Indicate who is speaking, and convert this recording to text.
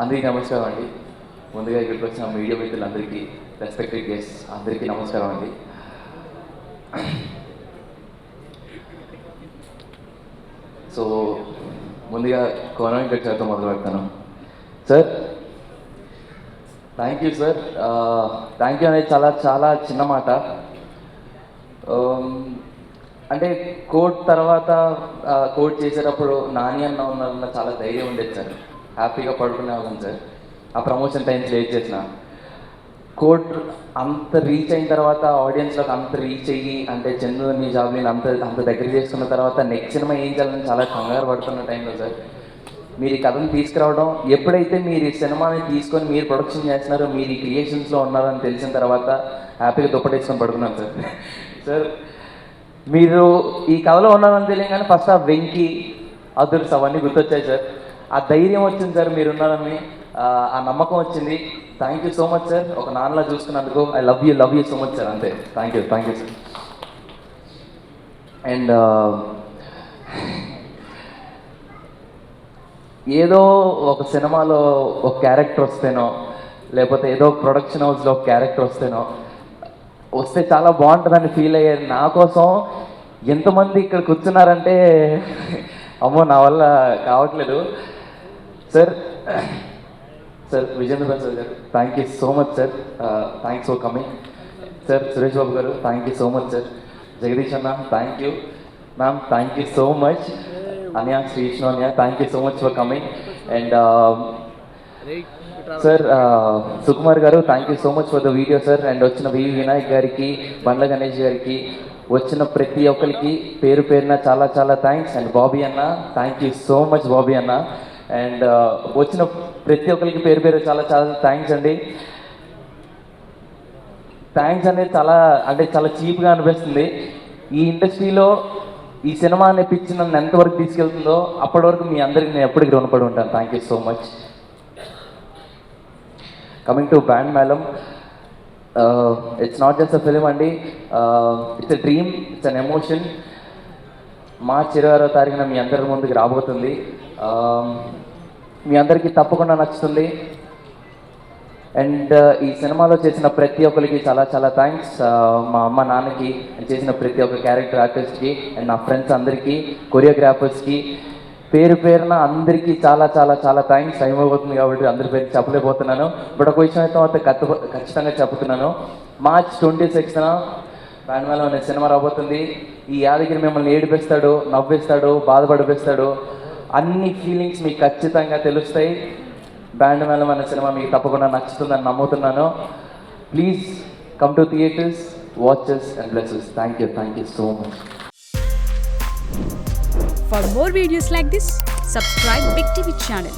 Speaker 1: అందరికీ నమస్కారం అండి. ముందుగా ఇక్కడికి వచ్చిన మీడియా మిత్రులందరికీ, రెస్పెక్టెడ్ గెస్ట్ అందరికీ నమస్కారం అండి. సో ముందుగా కోన వెంకట్ సార్తో మొదలు పెడతాను. Sir, thank you sir. Thank you అనేది చాలా చాలా చిన్న మాట. అంటే కోడ్ తర్వాత కోడ్ చేసేటప్పుడు నాని అన్న ఉన్న చాలా ధైర్యం ఉండేది సార్. హ్యాపీగా పడుకునే వాళ్ళం సార్. ఆ ప్రమోషన్ టైమ్స్ లేట్ చేసిన కోడ్ అంత రీచ్ అయిన తర్వాత, ఆడియన్స్లోకి అంత రీచ్ అయ్యి, అంటే చంద్రుని జాబ్లీని అంత దగ్గర చేసుకున్న తర్వాత నెక్స్ట్ సినిమా ఏం చేయాలని చాలా కంగారు పడుతున్న టైంలో సార్ మీరు ఈ కథను తీసుకురావడం, ఎప్పుడైతే మీరు ఈ సినిమాని తీసుకొని మీరు ప్రొడక్షన్ చేస్తున్నారో, మీరు ఈ క్రియేషన్స్లో ఉన్నారని తెలిసిన తర్వాత హ్యాపీగా దుప్పటేసుకొని పడుకున్నాను సార్. సార్, మీరు ఈ కథలో ఉన్నారని తెలియగానే ఫస్ట్ ఆ వెంకీ, అదుర్స్ అవన్నీ గుర్తొచ్చాయి సార్. ఆ ధైర్యం వచ్చింది సార్, మీరున్నారని ఆ నమ్మకం వచ్చింది. Thank you so much sir. ఒక నాన్నలా చూసుకున్నందుకు I love you so much sir. అంతే, థ్యాంక్ యూ సార్. అండ్ ఏదో ఒక సినిమాలో ఒక క్యారెక్టర్ వస్తేనో, లేకపోతే ఏదో ప్రొడక్షన్ హౌస్లో ఒక క్యారెక్టర్ వస్తే చాలా బాగుంటుందని ఫీల్ అయ్యారు. నా కోసం ఎంతమంది ఇక్కడ కూర్చున్నారంటే అమ్మో నా వల్ల కావట్లేదు sir. Sir Vijendra Prasad garu, thank you so much sir. Thanks for coming sir. Suresh Babu garu, thank you so much sir. Jagadeesh అన్న, thank you ma'am, thank you so much. Anya, Sri Vishnu Anya, thank you so much for coming. And sir Sukumar garu, thank you so much for the video sir. And వచ్చిన వినాయక్ గారికి, బండ్ల గణేష్ గారికి, వచ్చిన ప్రతి ఒక్కరికి పేరు పేరున చాలా చాలా థ్యాంక్స్. అండ్ బాబీ అన్న, thank you so much Bobby అన్న. అండ్ వచ్చిన ప్రతి ఒక్కరికి పేరు పేరు చాలా చాలా థ్యాంక్స్ అండి. థ్యాంక్స్ అనేది చాలా చీప్గా అనిపిస్తుంది. ఈ ఇండస్ట్రీలో ఈ సినిమా అనే పిచ్చి నన్ను ఎంతవరకు తీసుకెళ్తుందో అప్పటి వరకు మీ అందరికీ నేను ఎప్పటికీ రుణపడి ఉంటాను. Thank you so much. Coming to Band Melam, it's not just a film అండి, it's a dream, it's an emotion. March 26వ తారీఖున మీ అందరి ముందుకు రాబోతుంది. మీ అందరికీ తప్పకుండా నచ్చుతుంది. అండ్ ఈ సినిమాలో చేసిన ప్రతి ఒక్కరికి చాలా చాలా థ్యాంక్స్. మా అమ్మ నాన్నకి, చేసిన ప్రతి ఒక్క క్యారెక్టర్ ఆర్టిస్ట్కి, అండ్ నా ఫ్రెండ్స్ అందరికీ, కొరియోగ్రాఫర్స్కి, పేరు పేరున అందరికీ చాలా చాలా చాలా థ్యాంక్స్. టైం అయిపోతుంది కాబట్టి అందరి పేరు చెప్పలేకపోతున్నాను. బట్ ఒక విషయం అయితే ఖచ్చితంగా చెప్తున్నాను. మార్చ్ 26న బ్యాండ్ మేళం అనే సినిమా రాబోతుంది. ఈ యాదగిరి మిమ్మల్ని ఏడిపిస్తాడు, నవ్విస్తాడు, బాధపడిపిస్తాడు. అన్ని ఫీలింగ్స్ మీకు ఖచ్చితంగా తెలుస్తాయి. బ్యాండ్ మేళం అనే సినిమా మీకు తప్పకుండా నచ్చుతుందని నమ్ముతున్నాను. Please come to theatres, watches and blesses. Thank you so much.
Speaker 2: For more videos like this, subscribe Big TV channel.